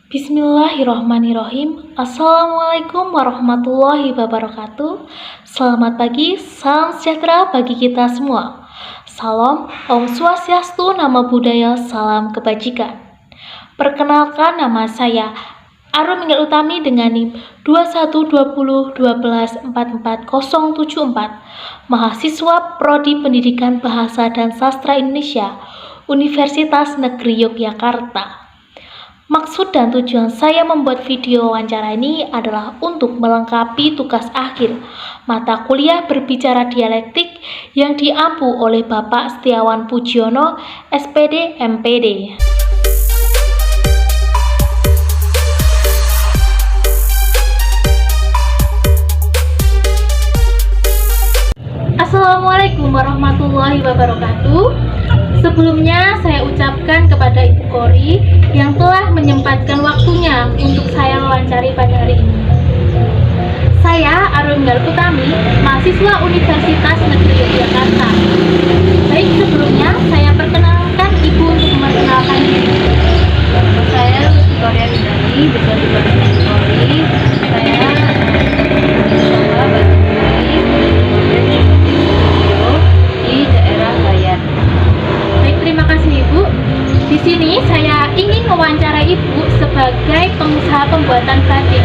Bismillahirrahmanirrahim. Assalamualaikum warahmatullahi wabarakatuh. Selamat pagi, salam sejahtera bagi kita semua. Salam, Om Swastiastu, Namo Buddhaya, salam kebajikan. Perkenalkan, nama saya Arum Minggal Utami dengan NIM 212012444074, mahasiswa Prodi Pendidikan Bahasa dan Sastra Indonesia, Universitas Negeri Yogyakarta. Maksud dan tujuan saya membuat video wawancara ini adalah untuk melengkapi tugas akhir mata kuliah berbicara dialektik yang diampu oleh Bapak Setiawan Pujiono, SPD, MPD. Assalamualaikum warahmatullahi wabarakatuh. Sebelumnya saya ucapkan kepada Ibu Kori yang telah menyempatkan waktunya untuk saya wawancari pada hari ini. Saya Arum Minggal Utami, mahasiswa Universitas Negeri Yogyakarta. Baik, sebelumnya saya perkenalkan Ibu untuk memperkenalkan diri. Saya Victoria Bidani, bisa dipanggil Ibu Kori. Saya mahasiswa di daerah Bayan. Baik, terima kasih Ibu. Di sini saya ingin mewawancarai Ibu sebagai pengusaha pembuatan batik.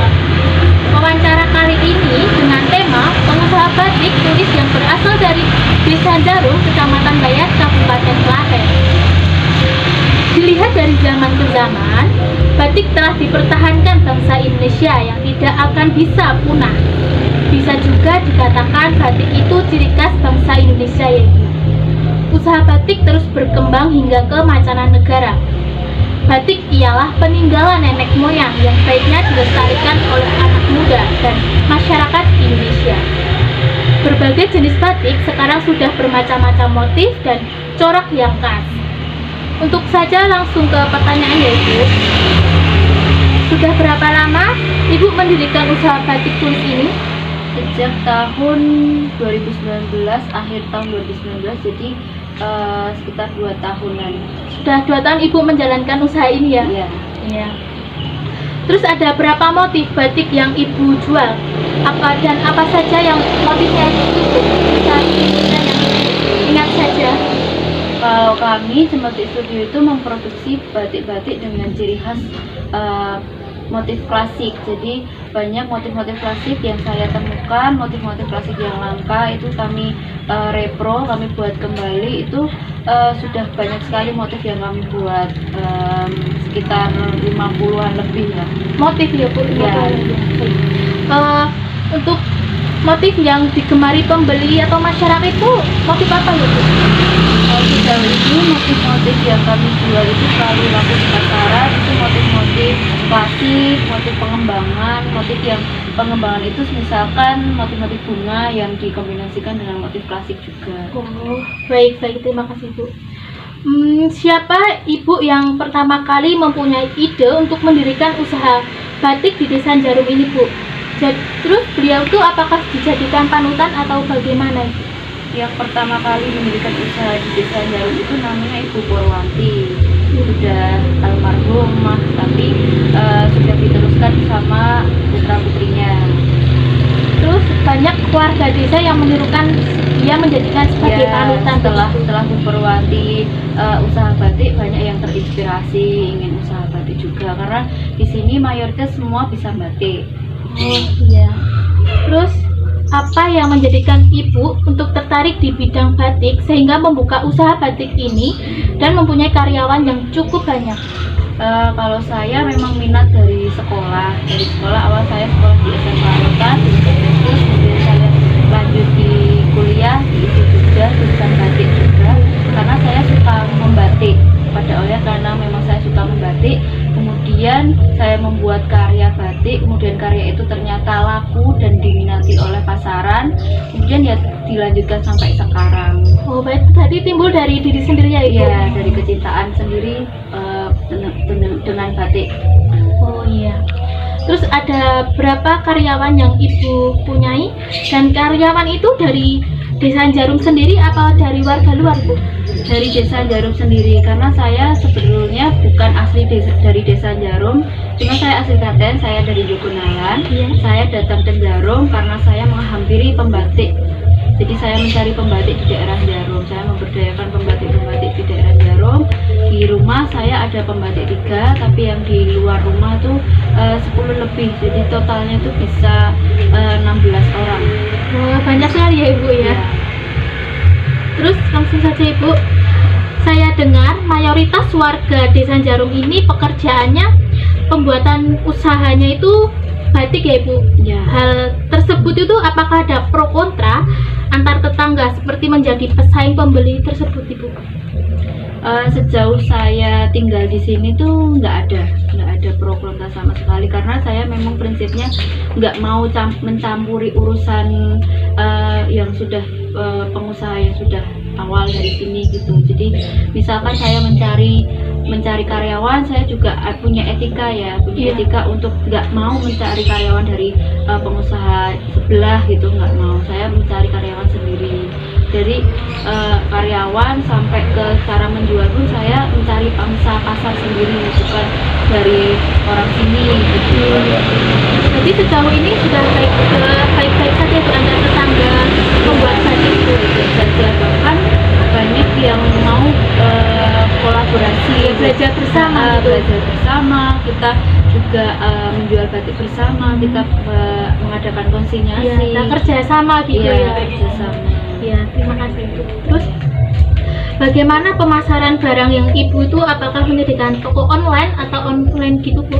Wawancara kali ini dengan tema pengusaha batik tulis yang berasal dari Desa Darum, Kecamatan Bayan, Kabupaten Klaten. Dilihat dari zaman ke zaman, batik telah dipertahankan bangsa Indonesia yang tidak akan bisa punah. Bisa juga dikatakan batik itu ciri khas bangsa Indonesia, yaitu usaha batik terus berkembang hingga ke mancanegara. Batik ialah peninggalan nenek moyang yang baiknya dilestarikan oleh anak muda dan masyarakat Indonesia. Berbagai jenis batik sekarang sudah bermacam-macam motif dan corak yang khas. Untuk saja langsung ke pertanyaan, yaitu sudah berapa lama Ibu mendirikan usaha batik tulis ini? Sejak tahun 2019, akhir tahun 2019, jadi sekitar 2 tahunan. Sudah 2 tahun Ibu menjalankan usaha ini ya? Iya. Iya. Terus ada berapa motif batik yang Ibu jual? Apa saja yang motifnya itu bisa kita yang ingat saja? Kalau kami Cembatik Studio itu memproduksi batik-batik dengan ciri khas motif klasik. Jadi banyak motif-motif klasik yang saya temukan, motif-motif klasik yang langka itu kami repro, kami buat kembali. Itu sudah banyak sekali motif yang kami buat, sekitar 50-an lebih lah. Motif ya Bu? Ya. Untuk motif yang digemari pembeli atau masyarakat itu motif apa ya Bu? Sejauh ini motif-motif yang kami jual itu selalu laku di pasaran, itu motif-motif klasik, motif pengembangan, motif yang pengembangan itu misalkan motif-motif bunga yang dikombinasikan dengan motif klasik juga. Oh, baik, terima kasih Bu. Siapa Ibu yang pertama kali mempunyai ide untuk mendirikan usaha batik di Desa Jarum ini Bu? Terus beliau itu apakah dijadikan panutan atau bagaimana? Yang pertama kali mendirikan usaha di Desa Jarum itu namanya Ibu Purwanti. Sudah almarhumah, tapi sudah diteruskan sama putra-putrinya. Terus banyak warga desa yang menirukan dia menjadikan sebagai panutan. Setelah Bu Purwanti usaha batik, banyak yang terinspirasi ingin usaha batik juga, karena di sini mayoritas semua bisa batik. Oh iya. Terus apa yang menjadikan Ibu untuk tertarik di bidang batik sehingga membuka usaha batik ini dan mempunyai karyawan yang cukup banyak? Kalau saya memang minat dari sekolah. Dari sekolah awal saya sekolah di SMA Lautan, terus kemudian saya lanjut di kuliah di ITB Jogja, jurusan batik juga. Karena saya suka membatik. Pada awalnya karena memang saya suka membatik. Kemudian saya membuat karya batik, kemudian karya itu ternyata laku dan diminati oleh pasaran, kemudian ya dilanjutkan sampai sekarang. Oh baik, tadi timbul dari diri sendiri ya Ibu? Iya, dari kecintaan sendiri dengan batik. Oh iya. Terus ada berapa karyawan yang Ibu punyai? Dan karyawan itu dari Desa Jarum sendiri apa dari warga luar, Bu? Dari Desa Jarum sendiri, karena saya sebetulnya bukan asli dari Desa Jarum, cuma saya asli Klaten, saya dari Jogonalan. Iya. Saya datang ke Jarum karena saya menghampiri pembatik. Jadi saya mencari pembatik di daerah Jarum, saya memberdayakan pembatik-pembatik di daerah Jarum. Di rumah saya ada pembatik 3, tapi yang di luar rumah tuh 10 lebih, jadi totalnya tuh bisa 16 orang. Wah, banyak sekali ya Ibu ya. Ya. Terus langsung saja Ibu, saya dengar mayoritas warga Desa Jarum ini pekerjaannya, pembuatan usahanya itu batik ya Ibu. Ya. Hal tersebut itu apakah ada pro kontra antar tetangga seperti menjadi pesaing pembeli tersebut Ibu? Sejauh saya tinggal di sini tuh nggak ada pro kontra sama sekali, karena saya memang prinsipnya nggak mau mencampuri urusan yang sudah pengusaha yang sudah awal dari sini gitu. Jadi misalkan saya mencari karyawan, saya juga punya etika ya, punya etika untuk nggak mau mencari karyawan dari pengusaha sebelah gitu, nggak mau. Saya mencari karyawan sendiri. Dari karyawan sampai ke cara menjual pun saya mencari pangsa pasar sendiri, bukan dari orang sini gitu. Jadi sejauh ini sudah baik-baik saja Bu antara tetangga pembuat batik itu. Saja, bahkan banyak yang mau kolaborasi, Belajar bersama gitu. belajar bersama. Kita juga menjual batik bersama, kita mengadakan konsinyasi. Nah, kerja sama gitu ya. Kerja sama. Ya, terima kasih Ibu. Terus bagaimana pemasaran barang yang Ibu itu, apakah menyediakan toko online atau offline gitu Bu?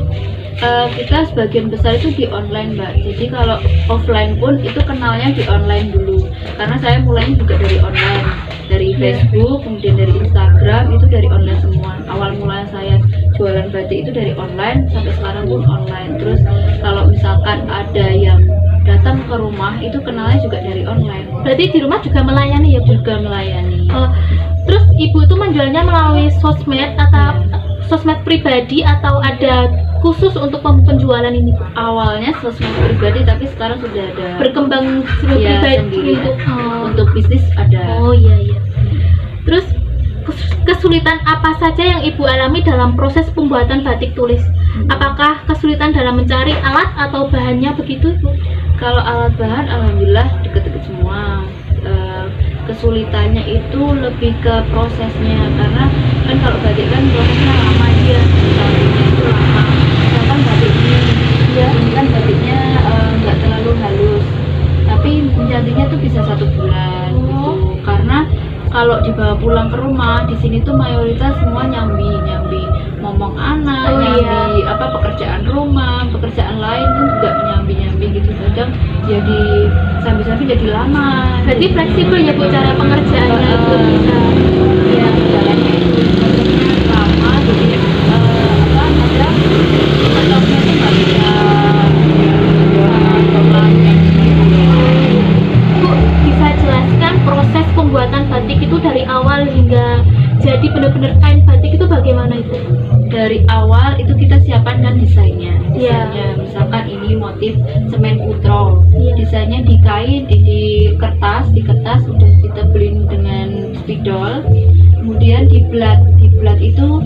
Kita sebagian besar itu di online Mbak, jadi kalau offline pun itu kenalnya di online dulu, karena saya mulainya juga dari online, dari Facebook, kemudian dari Instagram, itu dari online semua. Awal mula saya jualan batik itu dari online, sampai sekarang pun online. Terus kalau misalkan ada yang datang ke rumah, itu kenalnya juga dari online. Berarti di rumah juga melayani ya Bu? Juga melayani. Terus Ibu itu menjualnya melalui sosmed atau sosmed pribadi atau ada khusus untuk penjualan ini Bu? Awalnya sosmed pribadi, tapi sekarang sudah ada Berkembang ya, pribadi sendiri. untuk Untuk bisnis ada. Oh iya. Terus kesulitan apa saja yang Ibu alami dalam proses pembuatan batik tulis? Apakah kesulitan dalam mencari alat atau bahannya begitu Bu? Kalau alat bahan alhamdulillah deket-deket semua. Kesulitannya itu lebih ke prosesnya, karena kan kalau batik kan prosesnya lama ya, batiknya itu lama. Misalkan batik ini kan batiknya nggak terlalu halus, tapi menjadinya tuh bisa 1 bulan gitu. Karena kalau dibawa pulang ke rumah, di sini tuh mayoritas semua nyambi ngomong anak, nyambi pekerjaan rumah, pekerjaan lain pun juga nyambi gitu, kadang jadi sambil-sambil jadi lama. Berarti fleksibel ya Bu cara pengerjaannya itu bisa. Ya, jalannya itu prosesnya lama, jadi kadang stoknya tuh nggak bisa Bu, bisa jelaskan proses pembuatan batik itu dari awal hingga jadi benar-benar kain batik itu bagaimana itu? Dari awal itu kita siapkan kan desainnya. Iya. Misalkan ini motif semen putro, Iya. desainnya di kain, di kertas udah kita blend dengan spidol, kemudian di blat itu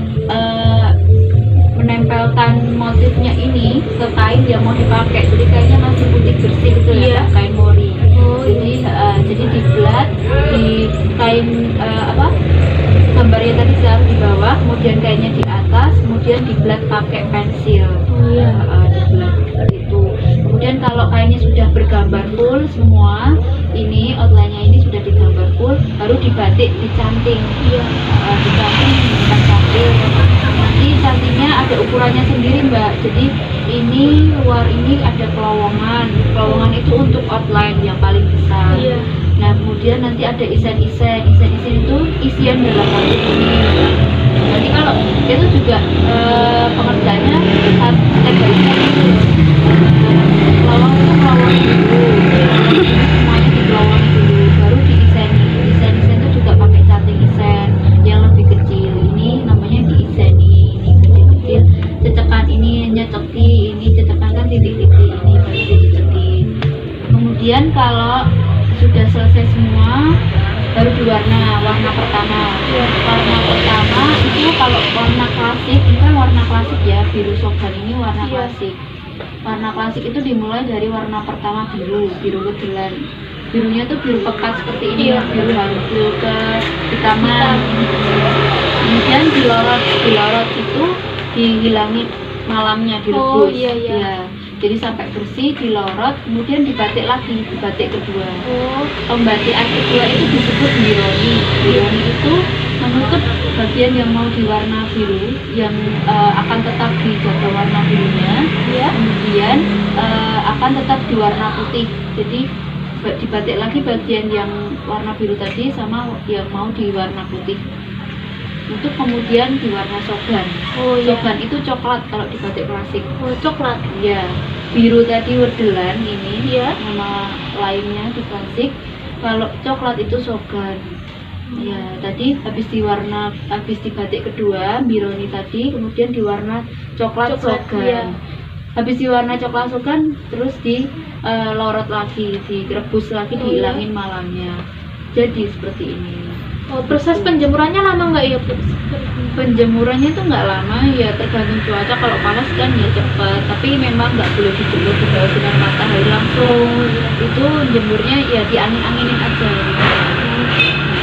menempelkan motifnya ini ke kain yang mau dipakai, jadi kainnya masih putih bersih gitu Iya. ya, kain mori. Oh, Jadi di blat, di kain gambarnya tadi taruh di bawah, kemudian kainnya di atas, kemudian di blat pakai pensil. Iya. Di blat itu. Kemudian kalau kainnya sudah bergambar full semua, ini outline-nya ini sudah digambar full, baru dibatik, dicanting. Iya. Dicanting menggunakan cantil. Nanti cantingnya ada ukurannya sendiri Mbak. Jadi ini luar ini ada kelowongan itu untuk outline yang paling besar. Iya. Nah kemudian nanti ada isen itu isian dalam batik ini. Nanti kalau itu juga pengerjaannya harus step by step itu. Kelowongan dulu, semuanya dikelowongan dulu, baru diiseni. Isen itu juga pakai canting isen yang lebih kecil. Ini namanya diiseni, ini kecil-kecil. Cecekan ini nyeceki, ini cecekan kan titik-titik, ini baru dicecekin. Kemudian kalau sudah sudah selesai semua, baru warna pertama. Warna pertama itu kalau warna klasik, ini kan warna klasik ya, biru sogan ini warna Iya. klasik. Warna klasik itu dimulai dari warna pertama biru kedelan. Birunya tuh biru pekat seperti ini, Iya. biru halus, biru kehitaman. Kemudian dilorot itu dihilangi malamnya, Oh, direbus. iya, iya. Ya, jadi sampai bersih, dilorot, kemudian dibatik lagi, dibatik kedua. Oh, Pembatikan kedua itu disebut bironi. Bironi itu menutup bagian yang mau diwarna biru, yang akan tetap dijaga warna birunya. iya. Kemudian akan tetap diwarna putih. Jadi dibatik lagi bagian yang warna biru tadi sama yang mau diwarna putih. Untuk kemudian diwarna sogan. Oh, iya. Sogan itu coklat kalau dibatik klasik. Oh, coklat. Ya, biru tadi werdelan ini, Iya. nama lainnya di klasik. Kalau coklat itu sogan. Ya, tadi habis dibatik kedua, bironi tadi, kemudian diwarna coklat Coklat, sogan. iya. Habis diwarna coklat sogan, terus lorot lagi, direbus lagi, Oh, dihilangin malamnya. Jadi seperti ini. Oh, proses penjemurannya lama nggak ya, Bu? Penjemurannya itu nggak lama, ya tergantung cuaca. Kalau panas kan ya cepat, tapi memang nggak boleh dijemur di bawah sinar matahari langsung. Itu jemurnya ya diangin-anginin aja.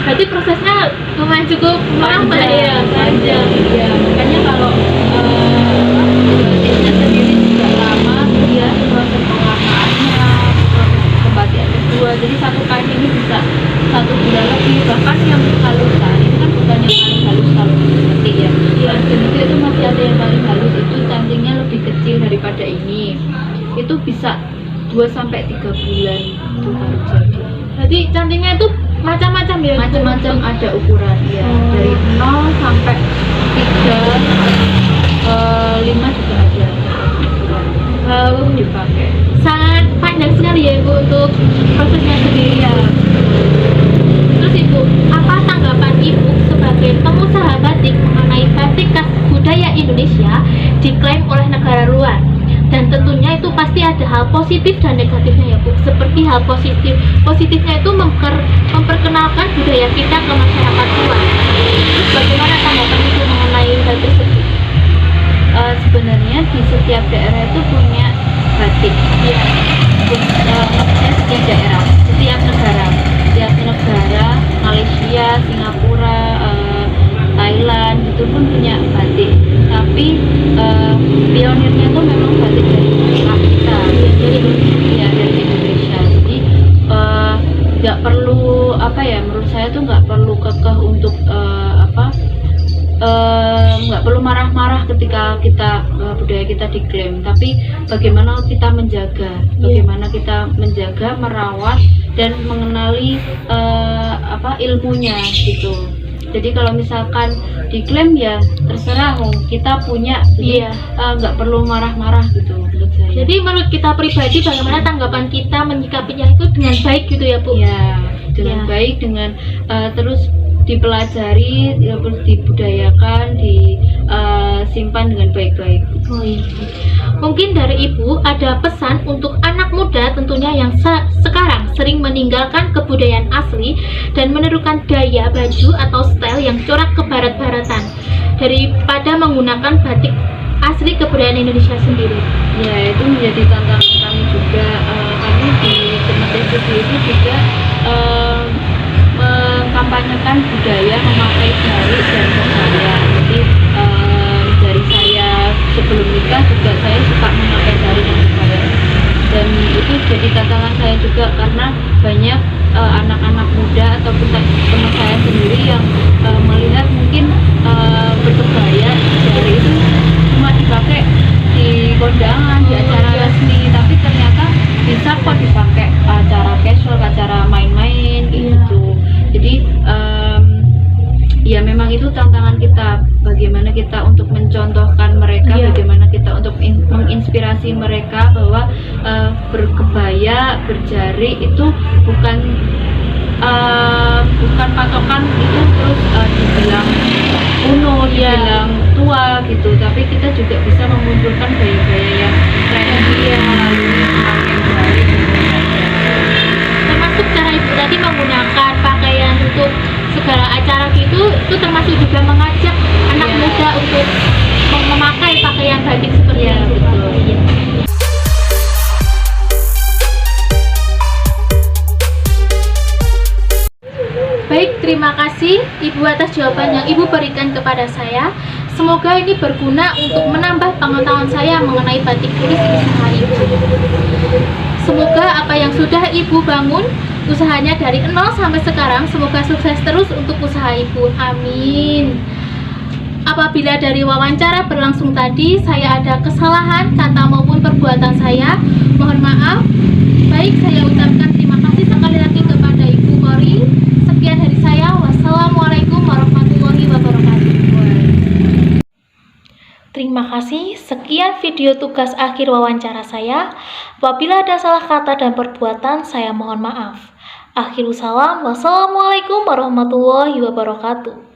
Berarti prosesnya lumayan cukup lama ya, panjang. Ya, makanya kalau batiknya sendiri juga lama, dia proses pewarnaannya, proses pembatikan kedua. Jadi satu kain ini bisa 1 bulan lebih. Bahkan yang halusan ini kan bukan yang paling halus kalau dibatik ya. Dan begitu itu masih ada yang paling halus, itu cantingnya lebih kecil daripada ini. Itu bisa 2-3 bulan itu baru jadi. Berarti cantingnya itu macam-macam ya? Bu? Macam-macam ada ukuran ya, Oh. dari 0 sampai 3, 5 juga ada Wow, dipakai. sangat panjang sekali ya, Bu, untuk prosesnya sendiri ya. Terus Ibu, apa tanggapan Ibu sebagai pengusaha batik mengenai batik khas budaya Indonesia diklaim oleh negara luar? Dan tentunya itu pasti ada hal positif dan negatifnya ya, Bu. Seperti hal positifnya itu memperkenalkan budaya kita ke masyarakat luar. Terus bagaimana tanggapan Ibu mengenai hal tersebut? Sebenarnya di setiap daerah itu punya batik ya, maksudnya setiap daerah, setiap negara, Malaysia, Singapura, Thailand itu pun punya batik. Tapi pionirnya itu memang batik dari kita, dari Indonesia. Jadi nggak perlu menurut saya tuh nggak perlu kekeh untuk nggak perlu marah-marah ketika budaya kita diklaim, tapi bagaimana kita menjaga, merawat dan mengenali ilmunya gitu. Jadi kalau misalkan diklaim ya terserah, kita punya, jadi nggak perlu marah-marah gitu menurut saya. Jadi menurut kita pribadi bagaimana tanggapan kita menyikapinya itu dengan baik gitu ya, Bu? Ya, dengan Ya. baik, dengan terus dipelajari, terus dibudayakan, disimpan dengan baik-baik. Oh, iya. Mungkin dari Ibu ada pesan untuk anak muda tentunya yang sekarang sering meninggalkan kebudayaan asli dan menirukan gaya baju atau style yang corak ke barat-baratan daripada menggunakan batik asli kebudayaan Indonesia sendiri. Ya, itu menjadi tantangan kami juga. Kami di Cemetes itu juga mengkampanyekan budaya memakai jari dan kebaya. Jadi dari saya sebelum nikah juga saya suka memakai jari dan kebaya. Dan itu jadi tantangan saya juga karena banyak anak-anak muda ataupun teman saya sendiri yang melihat mungkin berkebaya jari itu cuma dipakai di kondangan, di acara resmi, tapi ternyata bisa kok dipakai acara casual, acara main-main gitu. Jadi ya memang itu tantangan kita, bagaimana kita untuk mencontohkan mereka, bagaimana kita untuk menginspirasi mereka bahwa berkebaya, berjari itu bukan patokan itu terus dibilang kuno, dibilang tua gitu, tapi kita juga bisa memunculkan gaya-gaya yang trendy melalui pemakaian jari. Termasuk cara Ibu tadi atas jawaban yang Ibu berikan kepada saya. Semoga ini berguna untuk menambah pengetahuan saya mengenai batik tulis usaha Ibu. Semoga apa yang sudah Ibu bangun, usahanya dari nol sampai sekarang, semoga sukses terus untuk usaha Ibu. Amin. Apabila dari wawancara berlangsung tadi saya ada kesalahan kata maupun perbuatan saya, mohon maaf. Baik, saya ucapkan terima kasih sekali lagi kepada Ibu Kori. Sekian dari saya. Wassalamualaikum warahmatullahi wabarakatuh. Terima kasih. Sekian video tugas akhir wawancara saya. Apabila ada salah kata dan perbuatan, saya mohon maaf. Akhirul salam. Wassalamualaikum warahmatullahi wabarakatuh.